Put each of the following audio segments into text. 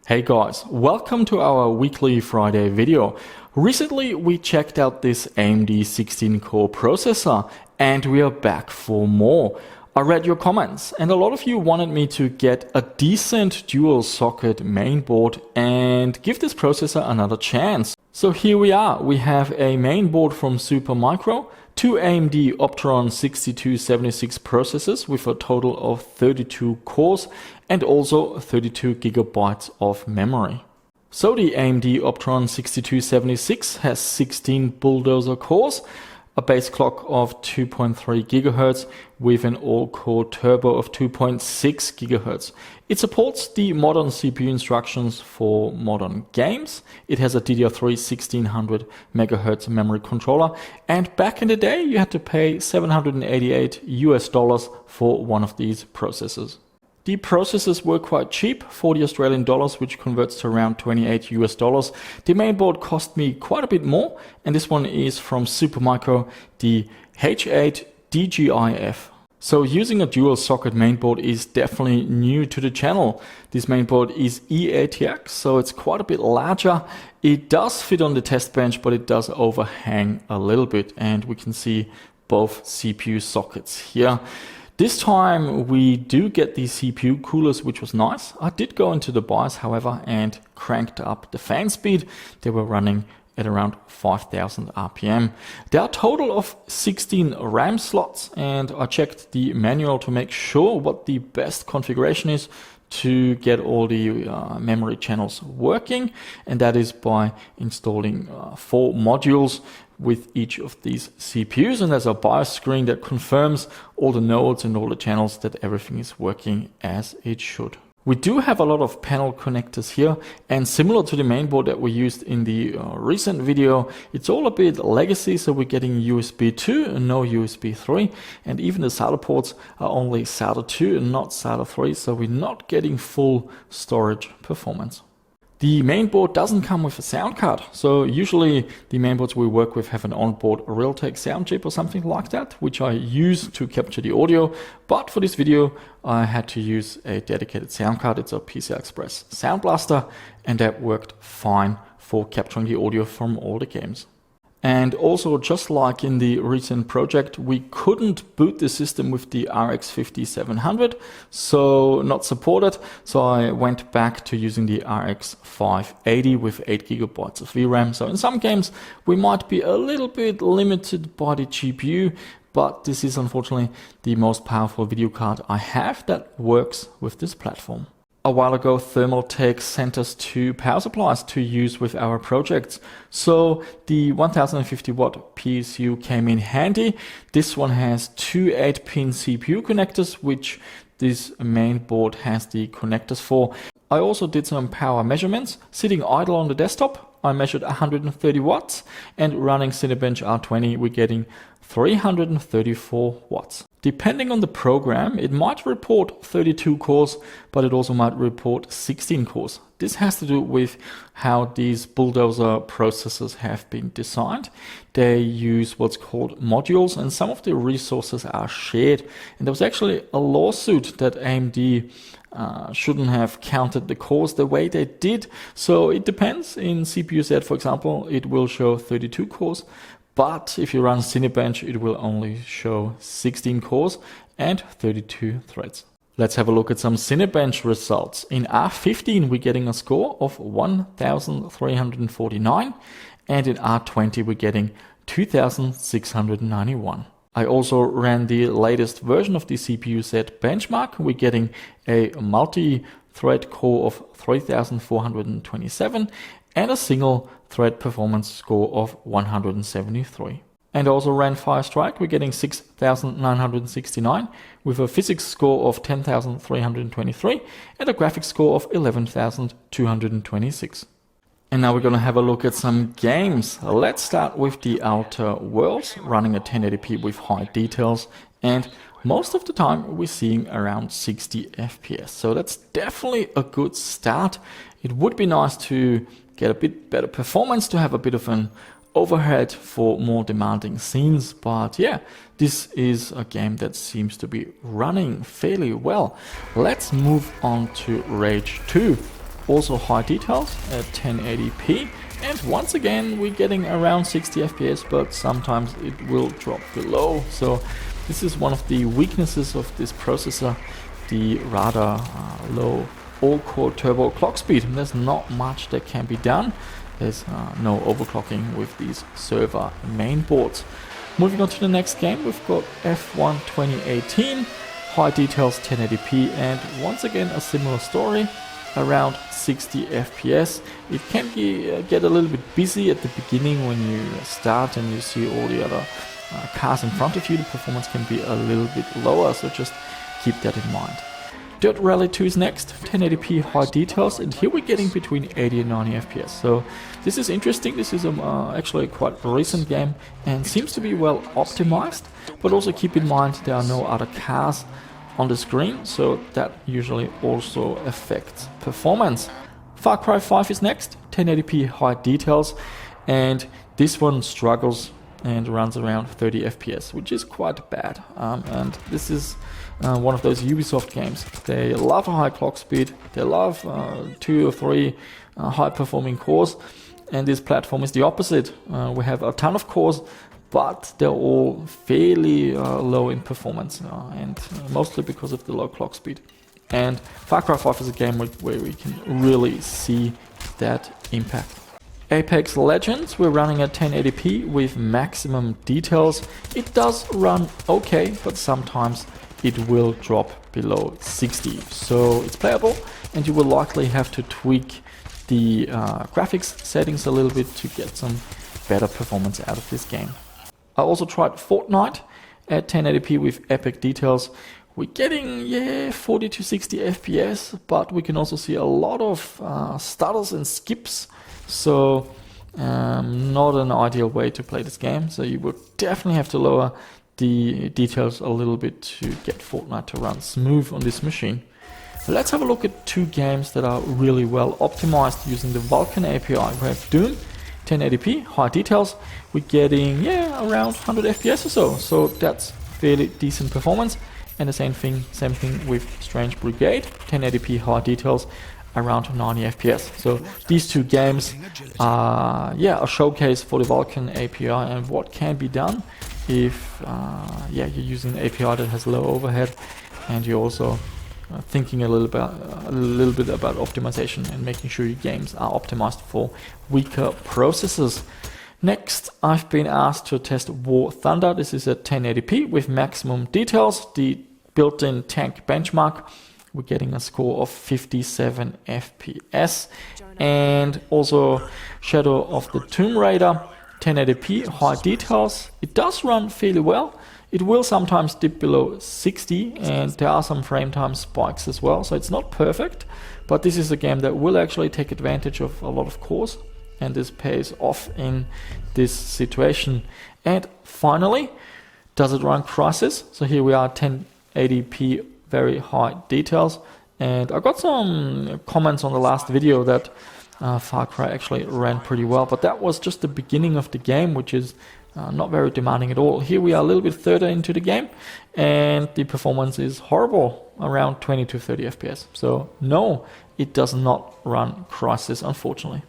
Hey guys, welcome to our weekly Friday video. Recently we checked out this AMD 16-core processor and we are back for more. I read your comments and a lot of you wanted me to get a decent dual socket mainboard and give this processor another chance. So here we are, we have a mainboard from Supermicro, two AMD Opteron 6276 processors with a total of 32 cores and also 32 gigabytes of memory. So the AMD Opteron 6276 has 16 bulldozer cores, a base clock of 2.3 GHz with an all-core turbo of 2.6 GHz. It supports the modern CPU instructions for modern games. It has a DDR3 1600 MHz memory controller, and back in the day you had to pay $788 for one of these processors. The processors were quite cheap, 40 Australian dollars, which converts to around $28. The mainboard cost me quite a bit more, and this one is from Supermicro, the H8 DGIF. So using a dual socket mainboard is definitely new to the channel. This mainboard is eATX, so it's quite a bit larger. It does fit on the test bench, but it does overhang a little bit, and we can see both CPU sockets here. This time we do get the CPU coolers, which was nice. I did go into the BIOS, however, and cranked up the fan speed. They were running at around 5000 RPM. There are a total of 16 RAM slots, and I checked the manual to make sure what the best configuration is to get all the memory channels working, and that is by installing 4 modules with each of these CPUs, and there's a BIOS screen that confirms all the nodes and all the channels that everything is working as it should. We do have a lot of panel connectors here, and similar to the mainboard that we used in the recent video, it's all a bit legacy, so we're getting USB 2 and no USB 3, and even the SATA ports are only SATA 2 and not SATA 3, so we're not getting full storage performance. The mainboard doesn't come with a sound card, so usually the mainboards we work with have an onboard Realtek sound chip or something like that, which I use to capture the audio, but for this video I had to use a dedicated sound card. It's a PCI Express Sound Blaster, and that worked fine for capturing the audio from all the games. And also, just like in the recent project, we couldn't boot the system with the RX 5700, so not supported. So I went back to using the RX 580 with 8 gigabytes of VRAM. So in some games, we might be a little bit limited by the GPU, but this is unfortunately the most powerful video card I have that works with this platform. A while ago, Thermaltake sent us 2 power supplies to use with our projects. So the 1050 watt PSU came in handy. This one has 2 8-pin CPU connectors, which this mainboard has the connectors for. I also did some power measurements. Sitting idle on the desktop, I measured 130 watts, and running Cinebench R20, we're getting 334 watts. Depending on the program, it might report 32 cores, but it also might report 16 cores. This has to do with how these bulldozer processors have been designed. They use what's called modules, and some of the resources are shared. And there was actually a lawsuit that AMD shouldn't have counted the cores the way they did. So it depends. In CPU-Z, for example, it will show 32 cores. But if you run Cinebench, it will only show 16 cores and 32 threads. Let's have a look at some Cinebench results. In R15, we're getting a score of 1349, and in R20, we're getting 2691. I also ran the latest version of the CPU-Z benchmark. We're getting a multi-thread core of 3427 and a single thread performance score of 173. And also ran Firestrike, we're getting 6969 with a physics score of 10323 and a graphics score of 11226. And now we're going to have a look at some games. Let's start with the Outer Worlds, running at 1080p with high details, and most of the time we're seeing around 60 FPS. So that's definitely a good start. It would be nice to get a bit better performance, to have a bit of an overhead for more demanding scenes, but yeah, this is a game that seems to be running fairly well. Let's move on to Rage 2. also high details at 1080p. And once again, we're getting around 60 FPS, but sometimes it will drop below. So this is one of the weaknesses of this processor, the rather low all-core turbo clock speed. There's not much that can be done. There's no overclocking with these server main boards. Moving on to the next game, we've got F1 2018, high details 1080p, and once again a similar story, around 60 FPS. It can get a little bit busy at the beginning when you start and you see all the other cars in front of you. The performance can be a little bit lower, so just keep that in mind. Dirt Rally 2 is next, 1080p high details, and here we're getting between 80 and 90 FPS. So this is interesting. This is actually a quite recent game and seems to be well optimized, but also keep in mind there are no other cars on the screen, so that usually also affects performance. Far Cry 5 is next, 1080p high details, and this one struggles and runs around 30 FPS, which is quite bad. And this is one of those Ubisoft games. They love a high clock speed, they love 2 or 3 high performing cores, and this platform is the opposite. We have a ton of cores, but they're all fairly low in performance, and mostly because of the low clock speed. And Far Cry 5 is a game where we can really see that impact. Apex Legends, we're running at 1080p with maximum details. It does run okay, but sometimes it will drop below 60. So it's playable, and you will likely have to tweak the graphics settings a little bit to get some better performance out of this game. I also tried Fortnite at 1080p with epic details. We're getting 40 to 60 FPS, but we can also see a lot of stutters and skips. So not an ideal way to play this game. So you would definitely have to lower the details a little bit to get Fortnite to run smooth on this machine. Let's have a look at 2 games that are really well optimized using the Vulkan API. We have Doom, 1080p, high details. We're getting around 100 FPS or so. So that's fairly decent performance. And the same thing with Strange Brigade, 1080p high details, around 90 FPS. So these 2 games are a showcase for the Vulkan API and what can be done if you're using an API that has low overhead, and you're also thinking a little bit about optimization and making sure your games are optimized for weaker processors. Next, I've been asked to test War Thunder. This is at 1080p with maximum details, the built-in tank benchmark. We're getting a score of 57 FPS. And also Shadow of the Tomb Raider, 1080p, high details. It does run fairly well. It will sometimes dip below 60, and there are some frame time spikes as well. So it's not perfect, but this is a game that will actually take advantage of a lot of cores, and this pays off in this situation. And finally, does it run Crysis? So here we are, 1080p, very high details. And I got some comments on the last video that Far Cry actually ran pretty well, but that was just the beginning of the game, which is not very demanding at all. Here we are a little bit further into the game, and the performance is horrible, around 20 to 30 FPS. So no, it does not run Crysis, unfortunately.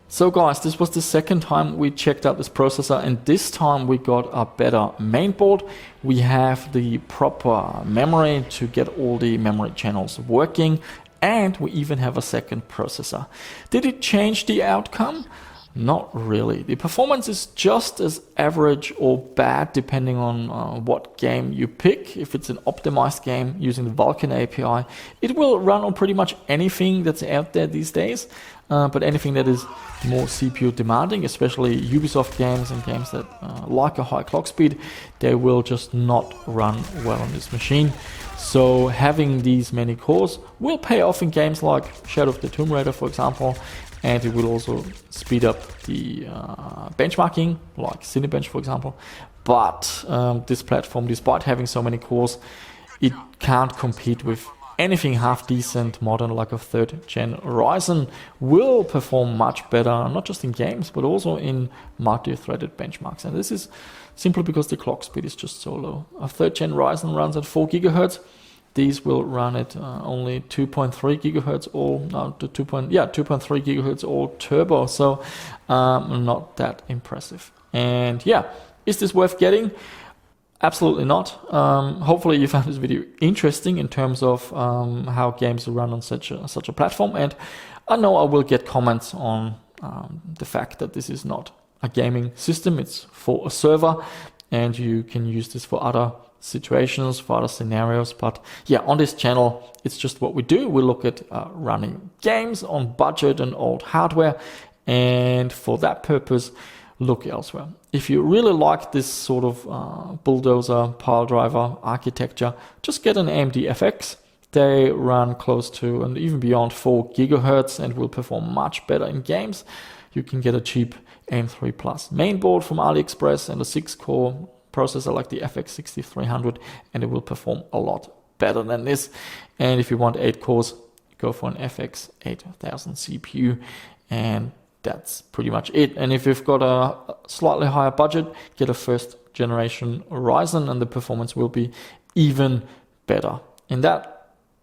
So guys, this was the second time we checked out this processor, and this time we got a better mainboard. We have the proper memory to get all the memory channels working, and we even have a second processor. Did it change the outcome? Not really. The performance is just as average or bad depending on what game you pick. If it's an optimized game using the Vulkan API, it will run on pretty much anything that's out there these days. But anything that is more CPU demanding, especially Ubisoft games and games that like a high clock speed, they will just not run well on this machine. So having these many cores will pay off in games like Shadow of the Tomb Raider, for example, and it will also speed up the benchmarking, like Cinebench, for example. But this platform, despite having so many cores, it can't compete with anything half decent modern like a 3rd gen Ryzen. Will perform much better, not just in games, but also in multi-threaded benchmarks. And this is simply because the clock speed is just so low. A 3rd gen Ryzen runs at 4 GHz, these will run at only 2.3 gigahertz all, no, 2.3 gigahertz all turbo, so not that impressive. And yeah, is this worth getting? Absolutely not. Hopefully you found this video interesting in terms of how games run on such a platform, and I know I will get comments on the fact that this is not a gaming system, it's for a server, and you can use this for other situations, for other scenarios. But yeah, on this channel, it's just what we do. We look at running games on budget and old hardware, and for that purpose, look elsewhere. If you really like this sort of bulldozer pile driver architecture, just get an AMD FX. They run close to and even beyond 4 gigahertz and will perform much better in games. You can get a cheap AM3 Plus mainboard from AliExpress and a 6-core processor like the FX 6300, and it will perform a lot better than this. And if you want 8 cores, go for an FX 8000 CPU, and that's pretty much it. And if you've got a slightly higher budget, get a first generation Ryzen, and the performance will be even better. In that,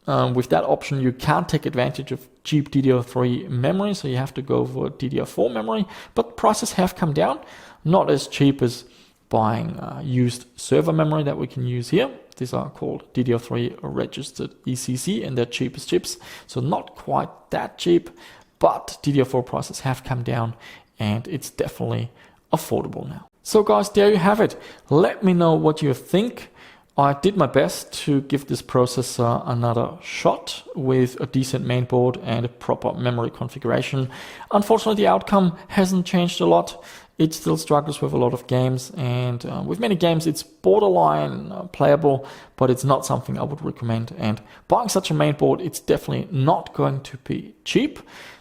with that option, you can't take advantage of cheap DDR3 memory, so you have to go for DDR4 memory. But prices have come down, not as cheap as buying used server memory that we can use here. These are called DDR3 registered ECC, and they're cheapest chips, so not quite that cheap. But DDR4 prices have come down, and it's definitely affordable now. So guys, there you have it. Let me know what you think. I did my best to give this processor another shot with a decent mainboard and a proper memory configuration. Unfortunately, the outcome hasn't changed a lot. It still struggles with a lot of games, and with many games it's borderline playable, but it's not something I would recommend. And buying such a mainboard, it's definitely not going to be cheap.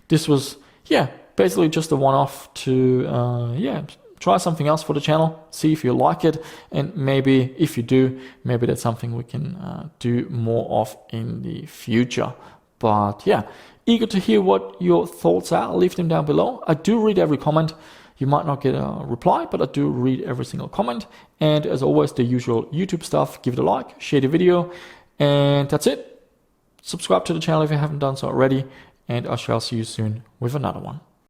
This was, basically just a one-off to, try something else for the channel, see if you like it, and maybe if you do, maybe that's something we can do more of in the future. But yeah, eager to hear what your thoughts are. Leave them down below. I do read every comment. You might not get a reply, but I do read every single comment. And as always, the usual YouTube stuff, give it a like, share the video, and that's it. Subscribe to the channel if you haven't done so already, and I shall see you soon with another one.